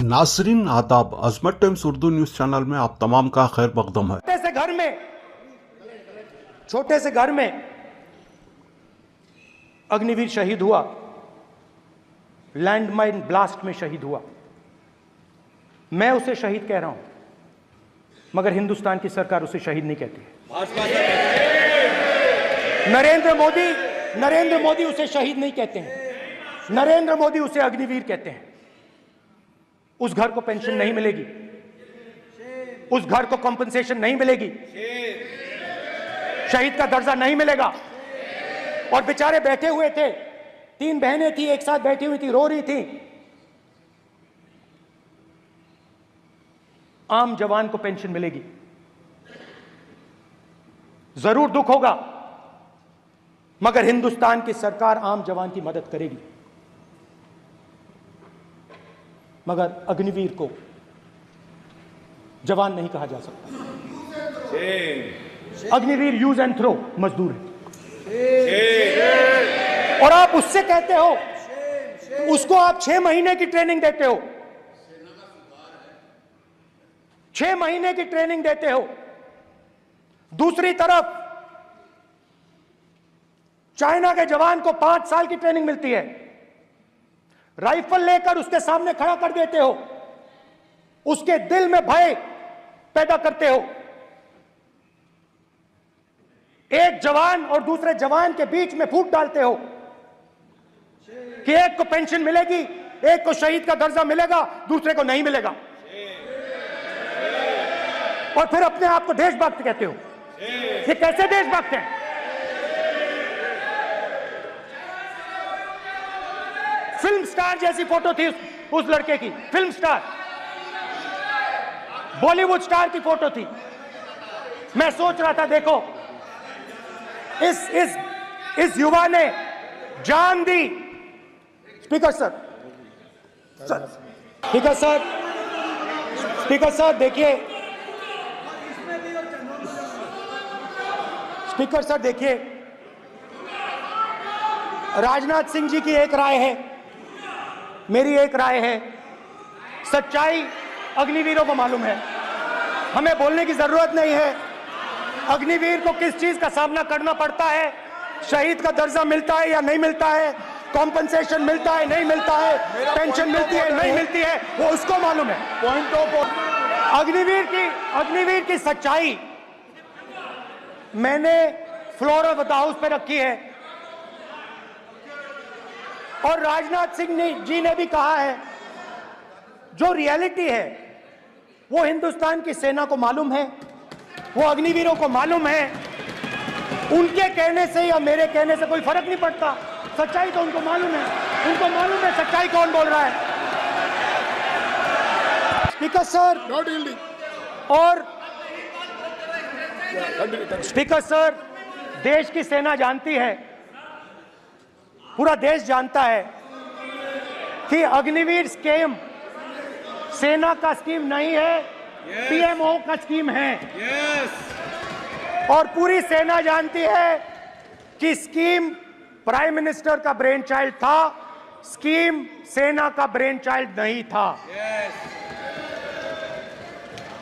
नाजरीन आदाब, अजमत times Urdu news channel में आप तमाम का खैर मकदम है। छोटे से घर में अग्निवीर शहीद हुआ, लैंडमाइन ब्लास्ट में शहीद हुआ। मैं उसे शहीद कह रहा हूं, मगर हिंदुस्तान की सरकार उसे शहीद नहीं कहती है। नरेंद्र मोदी उसे शहीद नहीं कहते हैं, नरेंद्र मोदी उसे अग्निवीर कहते हैं। उस घर को पेंशन नहीं मिलेगी, उस घर को कॉम्पनसेशन नहीं मिलेगी, शहीद का दर्जा नहीं मिलेगा। और बेचारे बैठे हुए थे, 3 बहनें थी, एक साथ बैठी हुई थी, रो रही थी। आम जवान को पेंशन मिलेगी, जरूर दुख होगा, मगर हिंदुस्तान की सरकार आम जवान की मदद करेगी। मगर अग्निवीर को जवान नहीं कहा जा सकता। अग्निवीर यूज एंड थ्रो मजदूर है। और आप उससे कहते हो, उसको आप 6 महीने की ट्रेनिंग देते हो, 6 महीने की ट्रेनिंग देते हो। दूसरी तरफ चाइना के जवान को 5 साल की ट्रेनिंग मिलती है, राइफल लेकर उसके सामने खड़ा कर देते हो, उसके दिल में भय पैदा करते हो। एक जवान और दूसरे जवान के बीच में फूट डालते हो कि एक को पेंशन मिलेगी, एक को शहीद का दर्जा मिलेगा, दूसरे को नहीं मिलेगा। और फिर अपने आप को देशभक्त कहते हो। ये कैसे देशभक्त हैं? फिल्म स्टार जैसी फोटो थी उस लड़के की, फिल्म स्टार, बॉलीवुड स्टार की फोटो थी। मैं सोच रहा था, देखो इस युवा ने जान दी। Speaker sir, speaker sir, speaker sir देखिए, स्पीकर सर देखिए, राजनाथ सिंह जी की एक राय है, मेरी एक राय है। सच्चाई अग्निवीरों को मालूम है, हमें बोलने की जरूरत नहीं है। अग्निवीर को किस चीज का सामना करना पड़ता है, शहीद का दर्जा मिलता है या नहीं मिलता है, कॉम्पनसेशन मिलता है नहीं मिलता है, पेंशन मिलती है नहीं मिलती है, वो उसको मालूम है। पॉइंट ऑफ अग्निवीर की सच्चाई मैंने फ्लोर ऑफ द हाउस पे रखी है। और राजनाथ सिंह जी ने भी कहा है, जो रियलिटी है वो हिंदुस्तान की सेना को मालूम है, वो अग्निवीरों को मालूम है। उनके कहने से या मेरे कहने से कोई फर्क नहीं पड़ता, सच्चाई तो उनको मालूम है, उनको मालूम है सच्चाई कौन बोल रहा है। स्पीकर सर, और स्पीकर सर, देश की सेना जानती है, पूरा देश जानता है कि अग्निवीर स्कीम सेना का स्कीम नहीं है, पीएमओ का स्कीम है। और पूरी सेना जानती है कि स्कीम प्राइम मिनिस्टर का ब्रेन चाइल्ड था, स्कीम सेना का ब्रेन चाइल्ड नहीं था।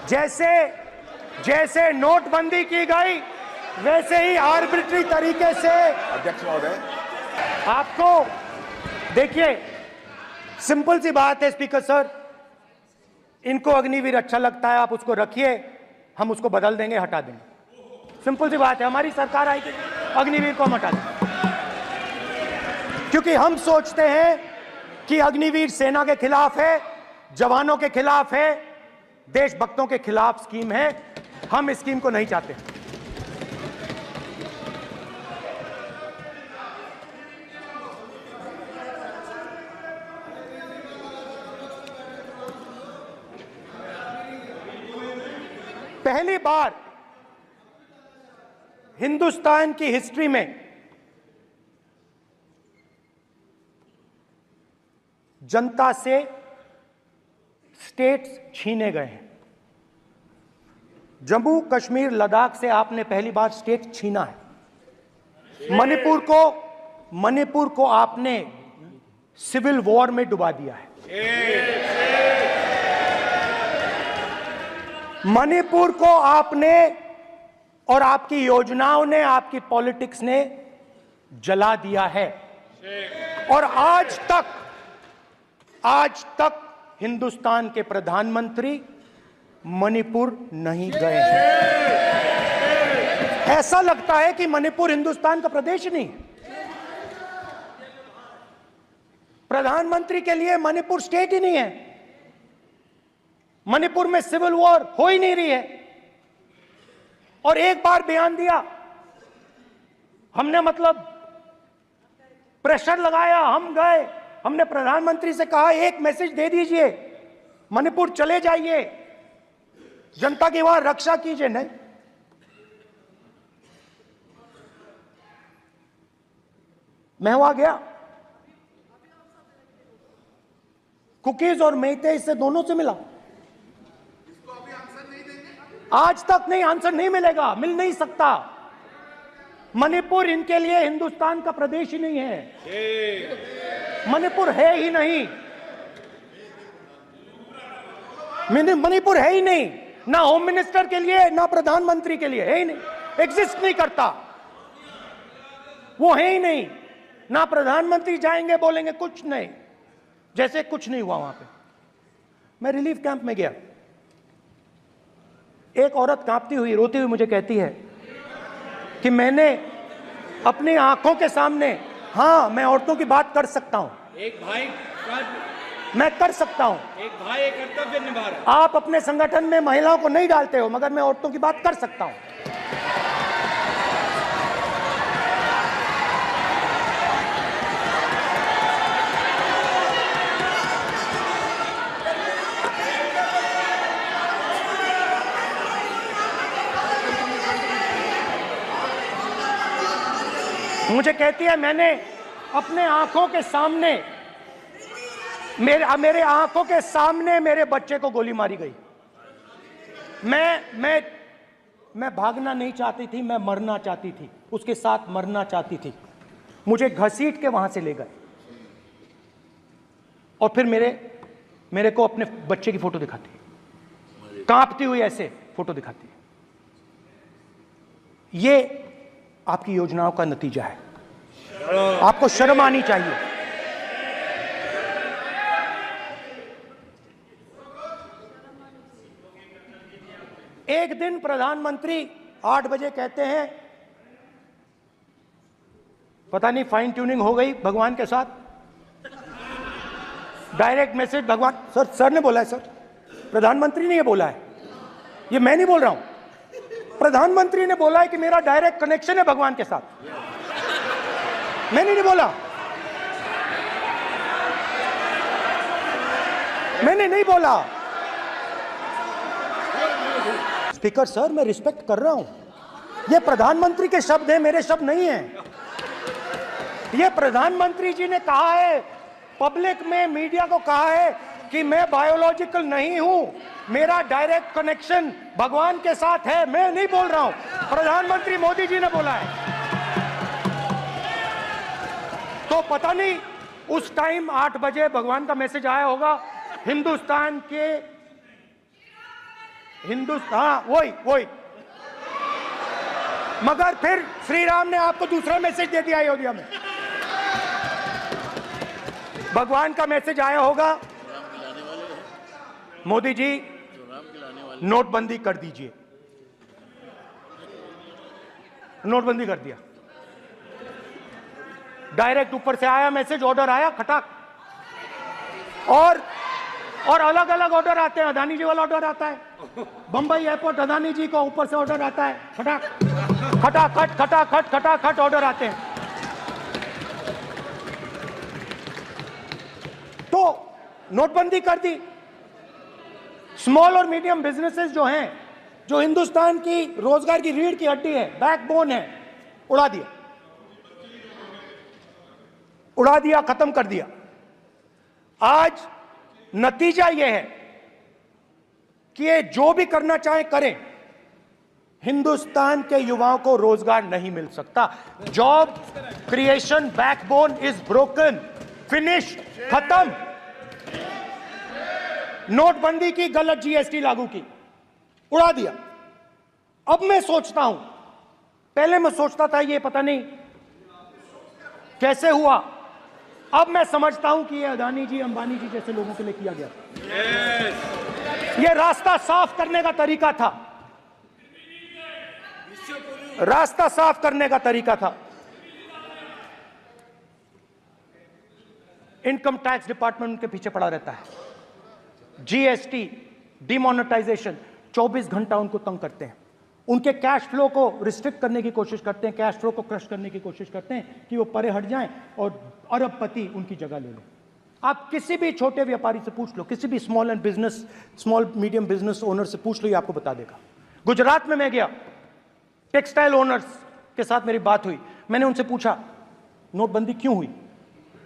जैसे नोटबंदी की गई, वैसे ही आर्बिट्री तरीके से अध्यक्ष महोदय, आपको देखिए, सिंपल सी बात है स्पीकर सर, इनको अग्निवीर अच्छा लगता है, आप उसको रखिए, हम उसको बदल देंगे, हटा देंगे। सिंपल सी बात है, हमारी सरकार आएगी, अग्निवीर को हम हटा देंगे। क्योंकि हम सोचते हैं कि अग्निवीर सेना के खिलाफ है, जवानों के खिलाफ है, देशभक्तों के खिलाफ स्कीम है। हम इस स्कीम को नहीं चाहते। पहली बार हिंदुस्तान की हिस्ट्री में जनता से स्टेट्स छीने गए हैं। जम्मू कश्मीर लद्दाख से आपने पहली बार स्टेट छीना है। मणिपुर को आपने सिविल वॉर में डुबा दिया है। मणिपुर को आपने और आपकी योजनाओं ने, आपकी पॉलिटिक्स ने जला दिया है और आज तक हिंदुस्तान के प्रधानमंत्री मणिपुर नहीं गए हैं। ऐसा लगता है कि मणिपुर हिंदुस्तान का प्रदेश नहीं। प्रधानमंत्री के लिए मणिपुर स्टेट ही नहीं है। मणिपुर में सिविल वॉर हो ही नहीं रही है। और एक बार बयान दिया हमने, मतलब प्रेशर लगाया, हम गए, हमने प्रधानमंत्री से कहा एक मैसेज दे दीजिए, मणिपुर चले जाइए, जनता की वहां रक्षा कीजिए। नहीं, मैं वहां गया, कुकीज और मेहते से दोनों से मिला। आज तक नहीं, आंसर नहीं मिलेगा, मिल नहीं सकता। मणिपुर इनके लिए हिंदुस्तान का प्रदेश ही नहीं है। मणिपुर है ही नहीं, मणिपुर है ही नहीं, ना होम मिनिस्टर के लिए ना प्रधानमंत्री के लिए, है ही नहीं, एग्जिस्ट नहीं करता, वो है ही नहीं। ना प्रधानमंत्री जाएंगे बोलेंगे कुछ नहीं, जैसे कुछ नहीं हुआ वहां पे। मैं रिलीफ कैंप में गया, एक औरत कांपती हुई, रोती हुई मुझे कहती है कि मैंने अपनी आंखों के सामने, हाँ मैं औरतों की बात कर सकता हूं, एक भाई मैं कर सकता हूं, एक भाई एक कर्तव्य निभा रहा। आप अपने संगठन में महिलाओं को नहीं डालते हो, मगर मैं औरतों की बात कर सकता हूं। मुझे कहती है मैंने अपने आंखों के सामने, मेरे आंखों के सामने मेरे बच्चे को गोली मारी गई। मैं भागना नहीं चाहती थी, मैं मरना चाहती थी, उसके साथ मरना चाहती थी। मुझे घसीट के वहां से ले गए और फिर मेरे को अपने बच्चे की फोटो दिखाती है, कांपती हुई ऐसे फोटो दिखाती है। ये आपकी योजनाओं का नतीजा है। आपको शर्म आनी चाहिए। एक दिन प्रधानमंत्री 8 बजे कहते हैं, पता नहीं फाइन ट्यूनिंग हो गई भगवान के साथ, डायरेक्ट मैसेज भगवान, सर ने बोला है, सर प्रधानमंत्री ने ये बोला है, ये मैं नहीं बोल रहा हूं, प्रधानमंत्री ने बोला है कि मेरा डायरेक्ट कनेक्शन है भगवान के साथ, मैंने नहीं बोला, मैंने नहीं बोला। स्पीकर सर, मैं रिस्पेक्ट कर रहा हूं, ये प्रधानमंत्री के शब्द हैं, मेरे शब्द नहीं हैं। ये प्रधानमंत्री जी ने कहा है, पब्लिक में, मीडिया को कहा है कि मैं बायोलॉजिकल नहीं हूं, मेरा डायरेक्ट कनेक्शन भगवान के साथ है। मैं नहीं बोल रहा हूं, प्रधानमंत्री मोदी जी ने बोला है। तो पता नहीं उस टाइम 8 बजे भगवान का मैसेज आया होगा हिंदुस्तान, वही मगर फिर श्री राम ने आपको दूसरा मैसेज दे दिया अयोध्या में। भगवान का मैसेज आया होगा, मोदी जी नोटबंदी कर दीजिए, नोटबंदी कर दिया, डायरेक्ट ऊपर से आया मैसेज, ऑर्डर आया खटाक। और अलग अलग ऑर्डर आते हैं, अदानी जी वाला ऑर्डर आता है, बंबई एयरपोर्ट अदानी जी को ऊपर से ऑर्डर आता है, खटाखट ऑर्डर आते हैं। तो नोटबंदी कर दी। स्मॉल और मीडियम बिजनेसेस जो हैं, जो हिंदुस्तान की रोजगार की रीढ़ की हड्डी है, बैकबोन है, उड़ा दिया, खत्म कर दिया। आज नतीजा यह है कि ये जो भी करना चाहे करें, हिंदुस्तान के युवाओं को रोजगार नहीं मिल सकता। Job creation backbone is broken, finish, खत्म। नोटबंदी की, गलत जीएसटी लागू की, उड़ा दिया। अब मैं सोचता हूं, पहले मैं सोचता था ये पता नहीं कैसे हुआ, अब मैं समझता हूं कि ये अदानी जी, अंबानी जी जैसे लोगों के लिए किया गया। ये रास्ता साफ करने का तरीका था, रास्ता साफ करने का तरीका था। इनकम टैक्स डिपार्टमेंट उनके पीछे पड़ा रहता है। जीएसटी, डिमोनेटाइजेशन, 24 घंटा उनको तंग करते हैं। उनके कैश फ्लो को रिस्ट्रिक्ट करने की कोशिश करते हैं, कैश फ्लो को क्रश करने की कोशिश करते हैं कि वो परे हट जाएं और अरबपति उनकी जगह ले लें। आप किसी भी छोटे व्यापारी से पूछ लो, किसी भी स्मॉल मीडियम बिजनेस ओनर से पूछ लो, ये आपको बता देगा। गुजरात में मैं गया, टेक्सटाइल ओनर्स के साथ मेरी बात हुई। मैंने उनसे पूछा नोटबंदी क्यों हुई,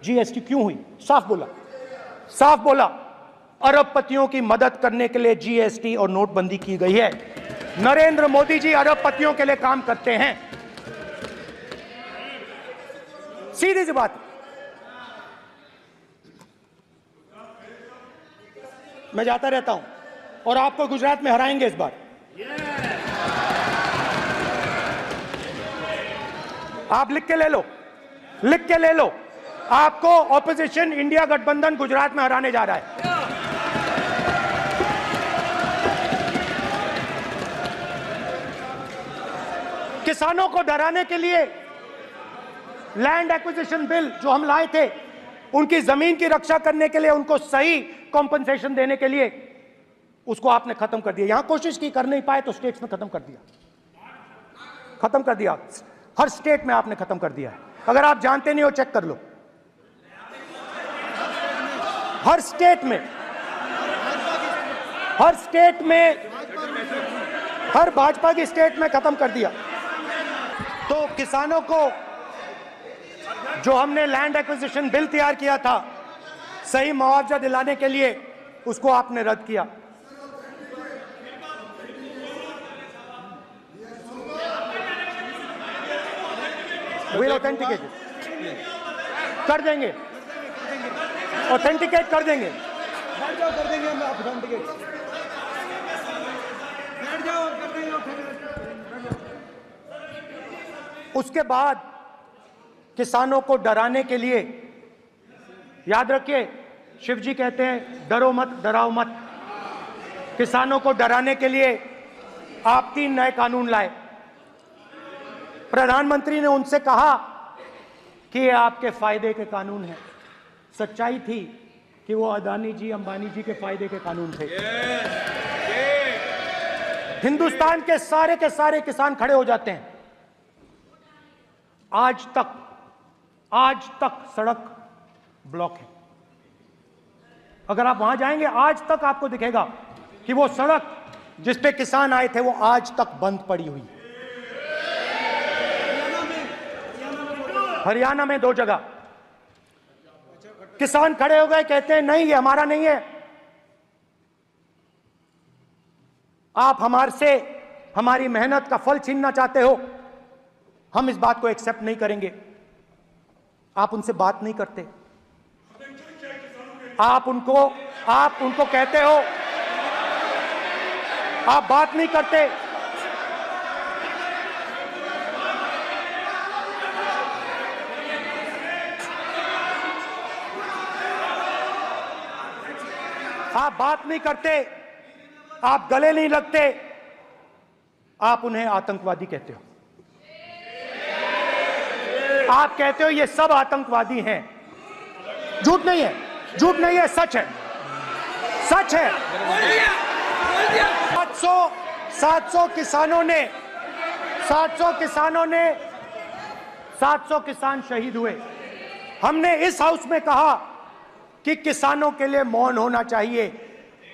जीएसटी क्यों हुई? साफ बोला अरबपतियों की मदद करने के लिए जीएसटी और नोटबंदी की गई है। नरेंद्र मोदी जी अरबपतियों के लिए काम करते हैं, सीधी सी बात। मैं जाता रहता हूं और आपको गुजरात में हराएंगे इस बार। आप लिख के ले लो, आपको ऑपोजिशन इंडिया गठबंधन गुजरात में हराने जा रहा है। किसानों को डराने के लिए लैंड एक्विजिशन बिल जो हम लाए थे, उनकी जमीन की रक्षा करने के लिए, उनको सही कॉम्पनसेशन देने के लिए, उसको आपने खत्म कर दिया। यहां कोशिश की, कर नहीं पाए तो स्टेट्स में खत्म कर दिया। हर स्टेट में आपने खत्म कर दिया है। अगर आप जानते नहीं हो, चेक कर लो। हर स्टेट में, हर भाजपा की स्टेट में खत्म कर दिया। तो किसानों को जो हमने लैंड एक्विजिशन बिल तैयार किया था सही मुआवजा दिलाने के लिए, उसको आपने रद्द किया। विल ऑथेंटिकेट कर देंगे, ऑथेंटिकेट कर देंगे। कर देंगे हम ऑथेंटिकेट। बैठ जाओ, कर देंगे ऑथेंटिकेट। उसके बाद किसानों को डराने के लिए, याद रखिए, शिव जी कहते हैं डरो मत, डराओ मत। किसानों को डराने के लिए आप 3 नए कानून लाए। प्रधानमंत्री ने उनसे कहा कि ये आपके फायदे के कानून हैं। सच्चाई थी कि वो अदानी जी, अंबानी जी के फायदे के कानून थे। हिंदुस्तान के सारे किसान खड़े हो जाते हैं। आज तक सड़क ब्लॉक है। अगर आप वहां जाएंगे, आज तक आपको दिखेगा कि वो सड़क जिस पे किसान आए थे वो आज तक बंद पड़ी हुई। हरियाणा में 2 जगह किसान खड़े हो गए, कहते हैं नहीं, ये हमारा नहीं है। आप हमारे से हमारी मेहनत का फल छीनना चाहते हो, हम इस बात को एक्सेप्ट नहीं करेंगे। आप उनसे बात नहीं करते, आप उनको कहते हो, आप बात नहीं करते। आप बात नहीं करते, आप गले नहीं लगते, आप उन्हें आतंकवादी कहते हो। आप कहते हो ये सब आतंकवादी हैं। झूठ नहीं है, सच है। 700 किसान शहीद हुए। हमने इस हाउस में कहा कि किसानों के लिए मौन होना चाहिए,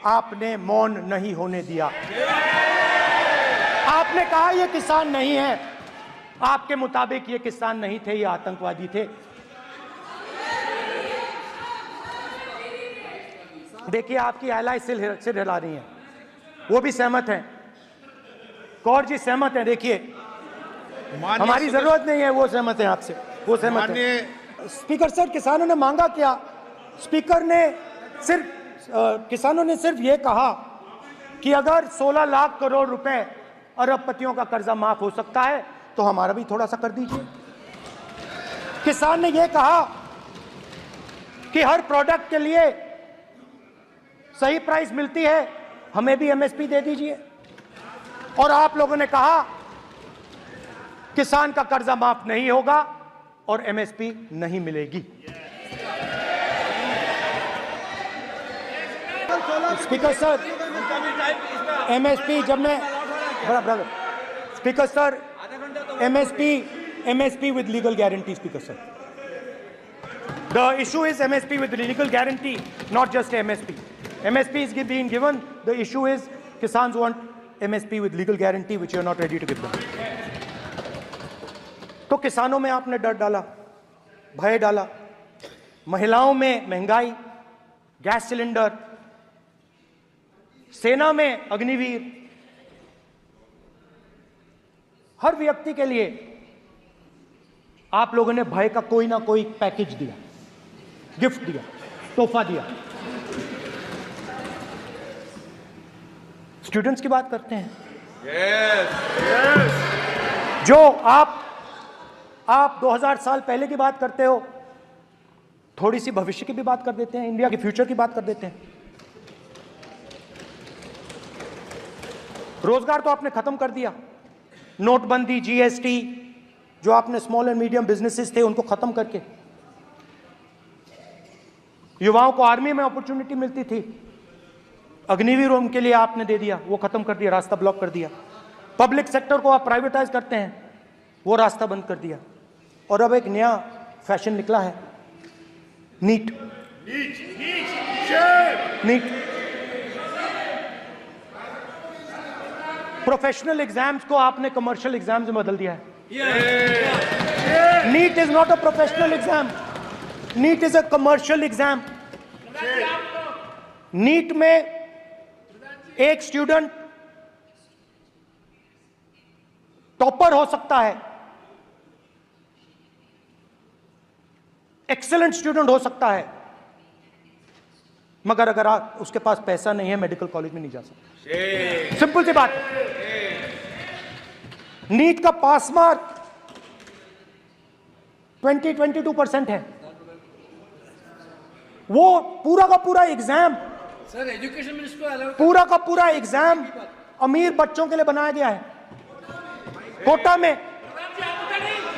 आपने मौन नहीं होने दिया। आपने कहा ये किसान नहीं है, आपके मुताबिक ये किसान नहीं थे, ये आतंकवादी थे। देखिए आपकी एलाई सिर हिला रही हैं, वो भी सहमत हैं, कौर जी सहमत हैं। देखिए हमारी जरूरत नहीं है, वो सहमत हैं आपसे, वो सहमत हैं। स्पीकर सर, किसानों ने मांगा क्या? स्पीकर ने सिर्फ किसानों ने सिर्फ ये कहा कि अगर 16 लाख करोड़ रुपए अरबपतियों का कर्जा माफ हो सकता है तो हमारा भी थोड़ा सा कर दीजिए। किसान ने यह कहा कि हर प्रोडक्ट के लिए सही प्राइस मिलती है, हमें भी एमएसपी दे दीजिए। और आप लोगों ने कहा किसान का कर्जा माफ नहीं होगा और एमएसपी नहीं मिलेगी। स्पीकर सर, एमएसपी जब मैं brother speaker sir, MSP with legal guarantee. Speaker sir, the issue is MSP with legal guarantee, not just MSP. MSP is being given. The issue is Kisans want MSP with legal guarantee, which you are not ready to give them. तो किसानों में आपने डर डाला, भय डाला, महिलाओं में महंगाई, गैस सिलेंडर, सेना में अग्निवीर, हर व्यक्ति के लिए आप लोगों ने भय का कोई ना कोई पैकेज दिया, गिफ्ट दिया, तोहफा दिया। स्टूडेंट्स की बात करते हैं। जो आप 2000 साल पहले की बात करते हो, थोड़ी सी भविष्य की भी बात कर देते हैं, इंडिया के फ्यूचर की बात कर देते हैं। रोजगार तो आपने खत्म कर दिया, नोटबंदी, जीएसटी, जो आपने स्मॉल एंड मीडियम बिजनेसेस थे उनको खत्म करके, युवाओं को आर्मी में अपॉर्चुनिटी मिलती थी, अग्निवीर उनके लिए आपने दे दिया, वो खत्म कर दिया, रास्ता ब्लॉक कर दिया। पब्लिक सेक्टर को आप प्राइवेटाइज करते हैं, वो रास्ता बंद कर दिया। और अब एक नया फैशन निकला है, नीट। प्रोफेशनल एग्जाम्स को आपने कमर्शियल एग्जाम्स में बदल दिया है। NEET is not a professional exam, NEET is a commercial exam. NEET में एक स्टूडेंट टॉपर हो सकता है, एक्सीलेंट स्टूडेंट हो सकता है, मगर अगर आप उसके पास पैसा नहीं है, मेडिकल कॉलेज में नहीं जा सकता। सिंपल सी बात है। नीट का पास मार्क 22% है। वो पूरा का पूरा एग्जाम, सर एजुकेशन मिनिस्टर पूरा का पूरा एग्जाम अमीर बच्चों के लिए बनाया गया है। कोटा में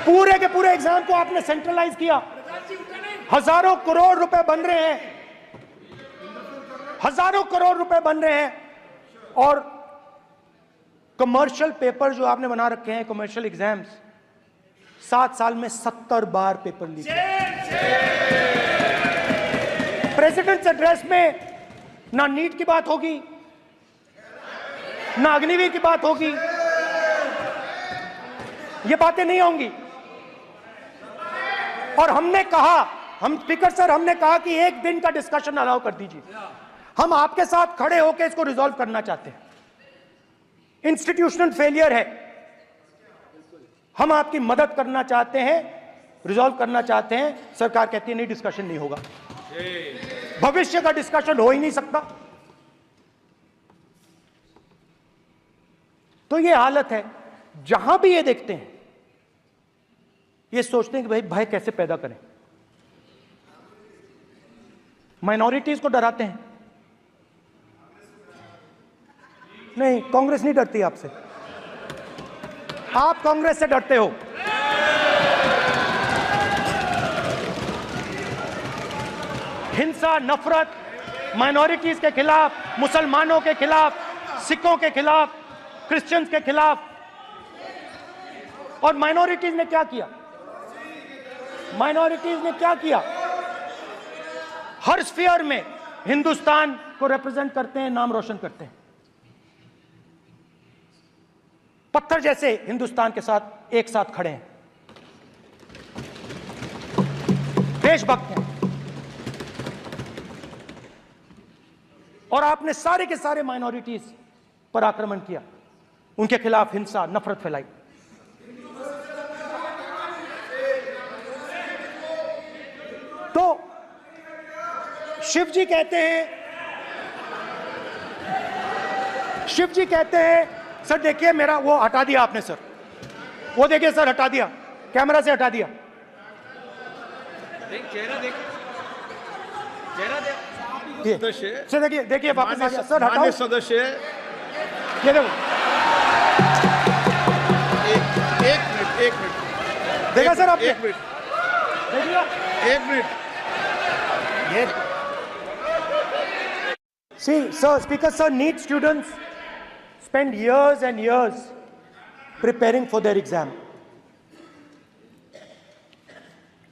पूरे के पूरे एग्जाम को आपने सेंट्रलाइज किया। हजारों करोड़ रुपए बन रहे हैं, हजारों करोड़ रुपए बन रहे हैं। और कमर्शियल पेपर जो आपने बना रखे हैं, कमर्शियल एग्जाम्स, 7 साल में 70 बार पेपर लीक। प्रेसिडेंट्स एड्रेस में ना नीट की बात होगी, ना अग्निवीर की बात होगी, ये बातें नहीं होंगी। और हमने कहा, हम स्पीकर सर, हमने कहा कि एक दिन का डिस्कशन अलाउ कर दीजिए। हम आपके साथ खड़े होकर इसको रिजॉल्व करना चाहते हैं। इंस्टीट्यूशनल फेलियर है, हम आपकी मदद करना चाहते हैं, रिजॉल्व करना चाहते हैं। सरकार कहती है नहीं, डिस्कशन नहीं होगा, भविष्य का डिस्कशन हो ही नहीं सकता। तो ये हालत है। जहां भी ये देखते हैं, ये सोचते हैं कि भाई भय कैसे पैदा करें, माइनॉरिटीज को डराते हैं। नहीं, कांग्रेस नहीं डरती आपसे, आप कांग्रेस से डरते हो। हिंसा, नफरत, माइनॉरिटीज के खिलाफ, मुसलमानों के खिलाफ, सिखों के खिलाफ, क्रिश्चियंस के खिलाफ। और माइनॉरिटीज ने क्या किया? माइनॉरिटीज ने क्या किया? हर स्फीयर में हिंदुस्तान को रिप्रेजेंट करते हैं, नाम रोशन करते हैं। पत्थर जैसे हिंदुस्तान के साथ एक साथ खड़े हैं, देशभक्त हैं। और आपने सारे के सारे माइनॉरिटीज पर आक्रमण किया, उनके खिलाफ हिंसा, नफरत फैलाई। तो शिव जी कहते हैं, शिव जी कहते हैं सर देखिए मेरा वो हटा दिया आपने सर, वो देखिए सर हटा दिया, कैमरा से हटा दिया। सर देखिए देखिए वापस आ गया सर, हटाओ सदस्य। ये देखो, एक मिनट देखा सर आपने? एक मिनट देखिए एक मिनट ये see sir, speaker sir, NEET students spend years and years preparing for their exam.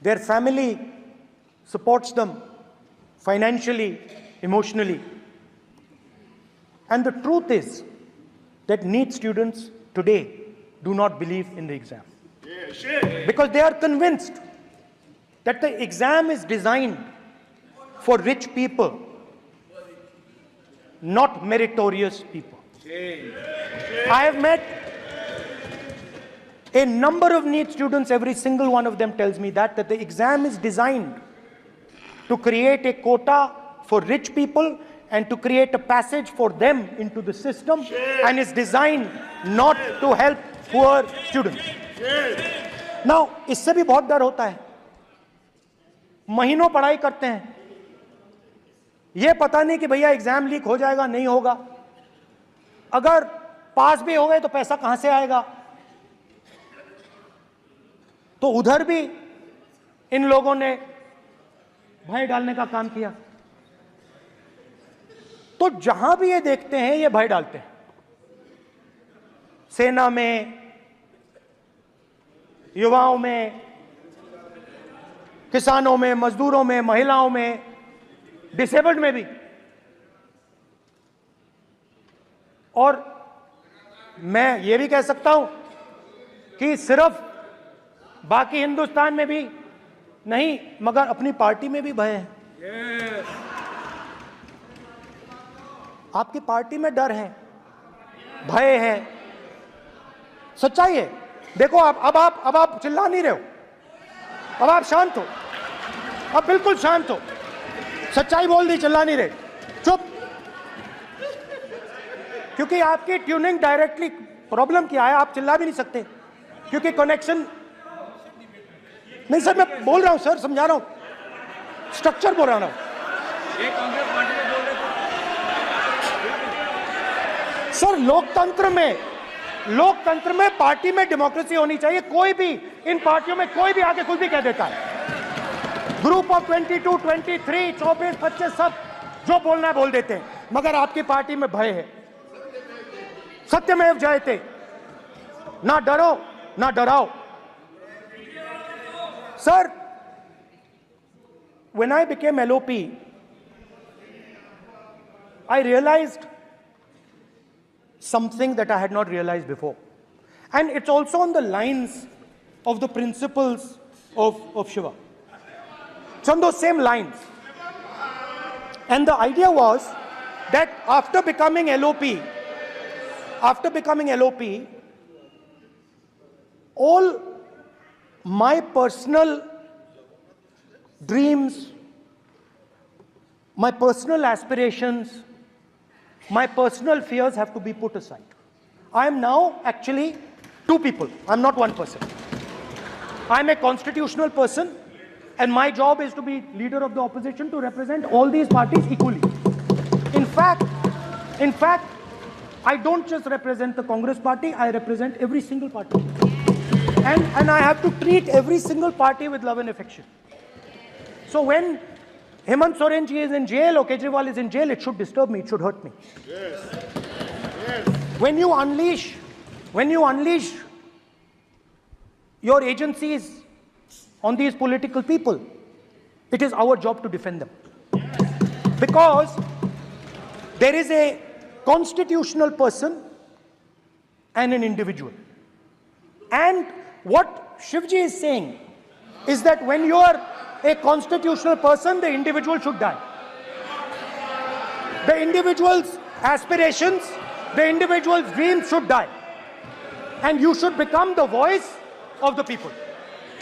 Their family supports them financially, emotionally. And the truth is that NEET students today do not believe in the exam. Because they are convinced that the exam is designed for rich people, not meritorious people. I have met a number of NEET students, every single one of them tells me that the exam is designed to create a quota for rich people and to create a passage for them into the system, and is designed not to help poor students. Now, इससे भी बहुत डर होता है। महीनों पढ़ाई करते हैं, ये पता नहीं कि भैया एग्जाम लीक हो जाएगा नहीं होगा, अगर पास भी हो गए तो पैसा कहां से आएगा। तो उधर भी इन लोगों ने भय डालने का काम किया। तो जहां भी ये देखते हैं ये भय डालते हैं, सेना में, युवाओं में, किसानों में, मजदूरों में, महिलाओं में, डिसेबल्ड में भी। और मैं ये भी कह सकता हूं कि सिर्फ बाकी हिंदुस्तान में भी नहीं, मगर अपनी पार्टी में भी भय है। आपकी पार्टी में डर है, भय है, सच्चाई है। देखो अब आप चिल्ला नहीं रहे हो, अब आप शांत हो, अब बिल्कुल शांत हो, सच्चाई बोल दी, चिल्ला नहीं रहे, चुप। क्योंकि आपकी ट्यूनिंग डायरेक्टली, प्रॉब्लम क्या है, आप चिल्ला भी नहीं सकते क्योंकि कनेक्शन नहीं। सर मैं बोल रहा हूं सर, समझा रहा हूं, स्ट्रक्चर बोल रहा हूं। सर लोकतंत्र में पार्टी में डेमोक्रेसी होनी चाहिए। कोई भी इन पार्टियों में कोई भी आके कुछ भी कह देता है, ग्रुप ऑफ 22, 23, 24, 25 सब जो बोलना है बोल देते हैं, मगर आपकी पार्टी में भय है। सत्यमेव जयते, ना डरो ना डराओ। Sir, when I became LOP, I realized something that I had not realized before. And it's also on the lines of the principles of Shiva. It's on those same lines. And the idea was that after becoming LOP, all my personal dreams, my personal aspirations, my personal fears have to be put aside. I am now actually two people. I'm not one person. I'm a constitutional person, and my job is to be leader of the opposition, to represent all these parties equally. In fact, I don't just represent the Congress party, I represent every single party. And I have to treat every single party with love and affection. So when Hemant Soren ji is in jail or Kejriwal is in jail, it should disturb me, it should hurt me. Yes. When you unleash your agencies on these political people, it is our job to defend them. Because there is a constitutional person and an individual. And what Shivji is saying is that when you are a constitutional person, the individual should die. The individual's aspirations, the individual's dreams should die. And you should become the voice of the people.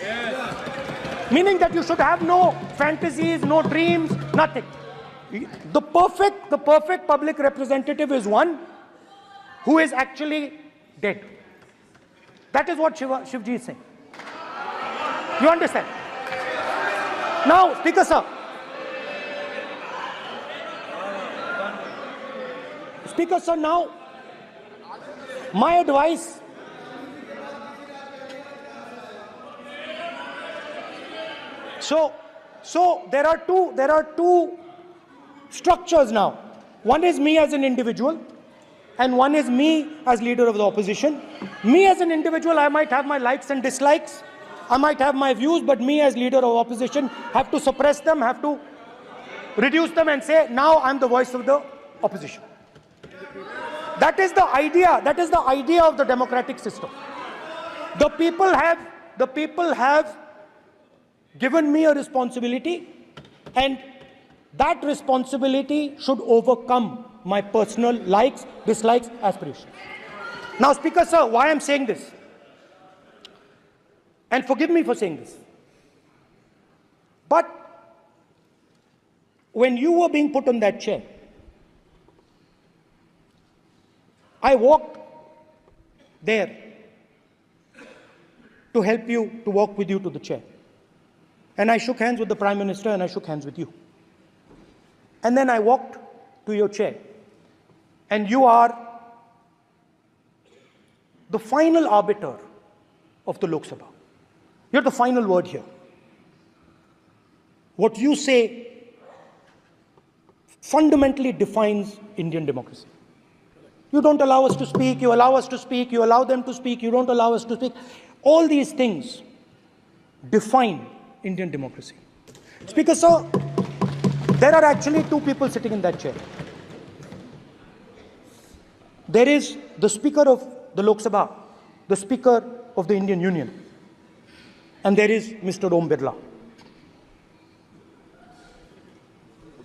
Yes. Meaning that you should have no fantasies, no dreams, nothing. The perfect public representative is one who is actually dead. That is what Shivji is saying. You understand? Now, Speaker sir. Speaker sir, now, my advice. So there are two structures now. One is me as an individual, and one is me as leader of the opposition. Me as an individual, I might have my likes and dislikes. I might have my views, but me as leader of opposition have to suppress them, have to reduce them and say, now I'm the voice of the opposition. That is the idea. That is the idea of the democratic system. The people have given me a responsibility, and that responsibility should overcome my personal likes, dislikes, aspirations. Now, Speaker sir, why I'm saying this? And forgive me for saying this. But when you were being put on that chair, I walked there to help you, to walk with you to the chair. And I shook hands with the Prime Minister, and I shook hands with you. And then I walked to your chair. And you are the final arbiter of the Lok Sabha. You're the final word here. What you say fundamentally defines Indian democracy. You don't allow us to speak, you allow us to speak, you allow them to speak, you don't allow us to speak. All these things define Indian democracy. Speaker sir, there are actually two people sitting in that chair. There is the Speaker of the Lok Sabha, the Speaker of the Indian Union, and there is Mr. Om Birla.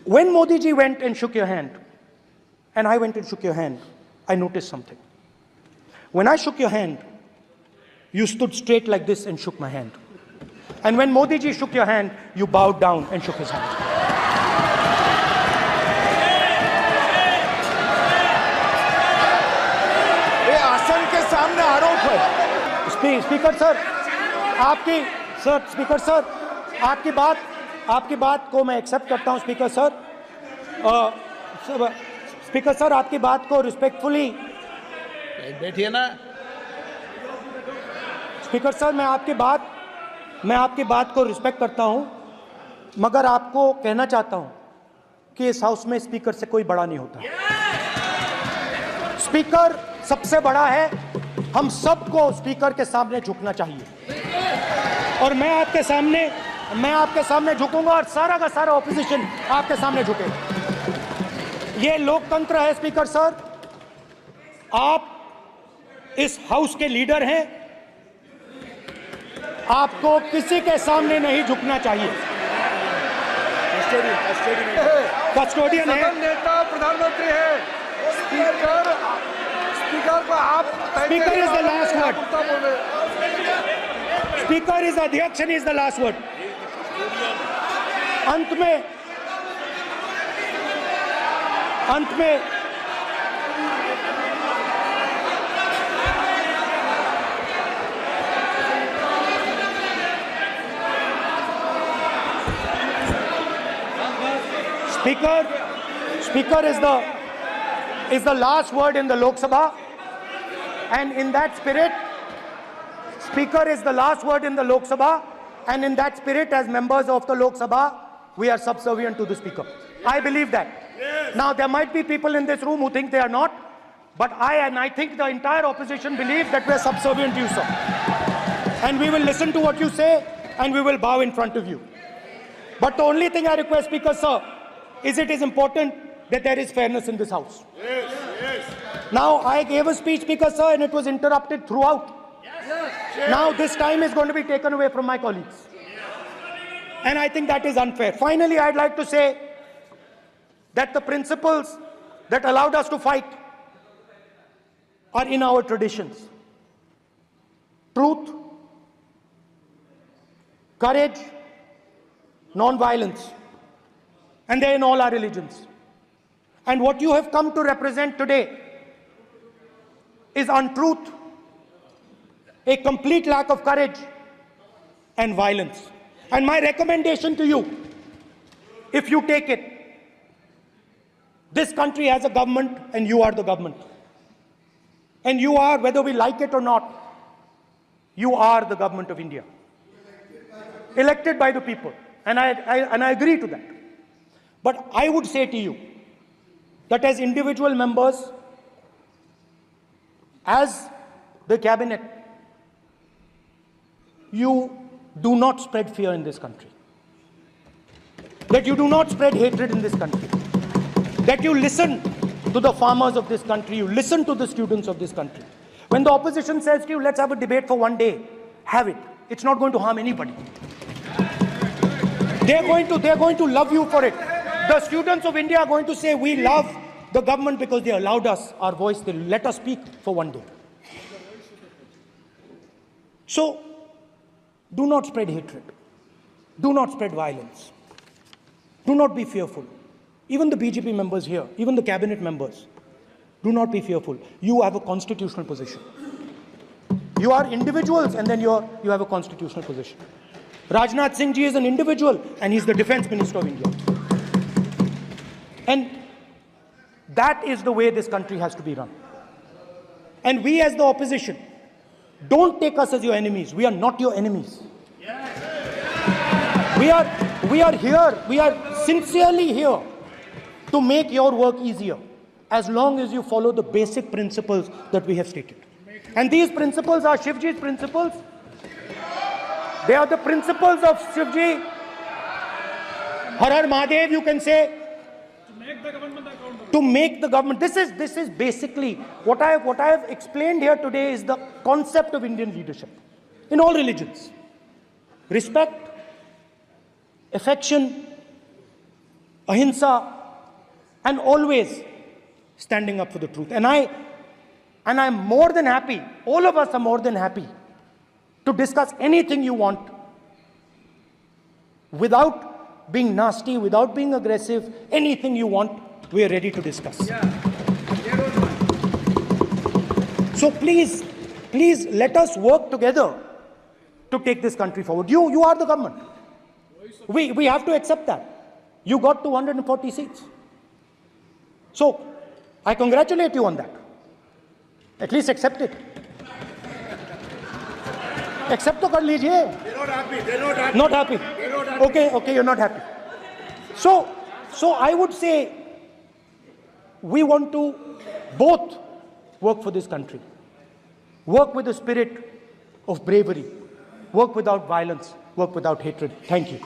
When Modi ji went and shook your hand, and I went and shook your hand, I noticed something. When I shook your hand, you stood straight like this and shook my hand. And when Modi ji shook your hand, you bowed down and shook his hand. ये आसन के सामने आरोप है। Speaker sir, आपकी बात को मैं एक्सेप्ट करता हूं, स्पीकर सर। स्पीकर सर, आपकी बात को रिस्पेक्टफुली बैठिए ना। स्पीकर सर, मैं आपकी बात को रिस्पेक्ट करता हूं, मगर आपको कहना चाहता हूं कि इस हाउस में स्पीकर से कोई बड़ा नहीं होता। स्पीकर सबसे बड़ा है, हम सबको स्पीकर के सामने झुकना चाहिए। और मैं आपके सामने झुकूंगा, और सारा का सारा ऑपोजिशन आपके सामने झुकेगा। ये लोकतंत्र है स्पीकर सर। आप इस हाउस के लीडर हैं, आपको किसी के सामने नहीं झुकना चाहिए। कस्टोडियन है, सदन नेता प्रधानमंत्री है, स्पीकर को आप speaker is the last word. Speaker is अध्यक्ष and is the last word. अंत में Speaker is the last word in the Lok Sabha, and in that spirit, Speaker is the last word in the Lok Sabha, and in that spirit, as members of the Lok Sabha, we are subservient to the Speaker. I believe that. Yes. Now, there might be people in this room who think they are not, but I think the entire opposition believes that we are subservient to you, sir. And we will listen to what you say, and we will bow in front of you. But the only thing I request, Speaker, sir, is it is important that there is fairness in this house. Yes, yes. Now, I gave a speech, Speaker, sir, and it was interrupted throughout. Yes. Now, this time is going to be taken away from my colleagues. And I think that is unfair. Finally, I'd like to say that the principles that allowed us to fight are in our traditions. Truth, courage, non-violence. And they're in all our religions. And what you have come to represent today is untruth, a complete lack of courage, and violence. And my recommendation to you, if you take it, this country has a government and you are the government. And you are, whether we like it or not, you are the government of India. Elected by the people. And I agree to that. But I would say to you that as individual members, as the cabinet, you do not spread fear in this country. That you do not spread hatred in this country. That you listen to the farmers of this country, you listen to the students of this country. When the opposition says to you, let's have a debate for one day, have it. It's not going to harm anybody. They're going to love you for it. The students of India are going to say, we love the government because they allowed us our voice, they let us speak for one day. So, do not spread hatred. Do not spread violence. Do not be fearful. Even the BJP members here, even the cabinet members, do not be fearful. You have a constitutional position. You are individuals and then you have a constitutional position. Rajnath Singh ji is an individual and he's the defense minister of India. And that is the way this country has to be run. And we as the opposition, don't take us as your enemies. We are not your enemies. We are here, we are sincerely here to make your work easier, as long as you follow the basic principles that we have stated. And these principles are Shivji's principles. They are the principles of Shivji. Har Har Mahadev, you can say. To make the government. This is basically what I have explained here today is the concept of Indian leadership in all religions. Respect, affection, ahimsa, and always standing up for the truth. And I'm more than happy, all of us are more than happy to discuss anything you want without being nasty, without being aggressive, anything you want, we are ready to discuss. So please let us work together to take this country forward. You are the government. We have to accept that. You got 240 seats. So, I congratulate you on that. At least accept it. Accept to kar lijiye. They're not happy. They're not happy. Not happy. They're not happy. Okay, you're not happy. So I would say we want to both work for this country. Work with the spirit of bravery. Work without violence. Work without hatred. Thank you.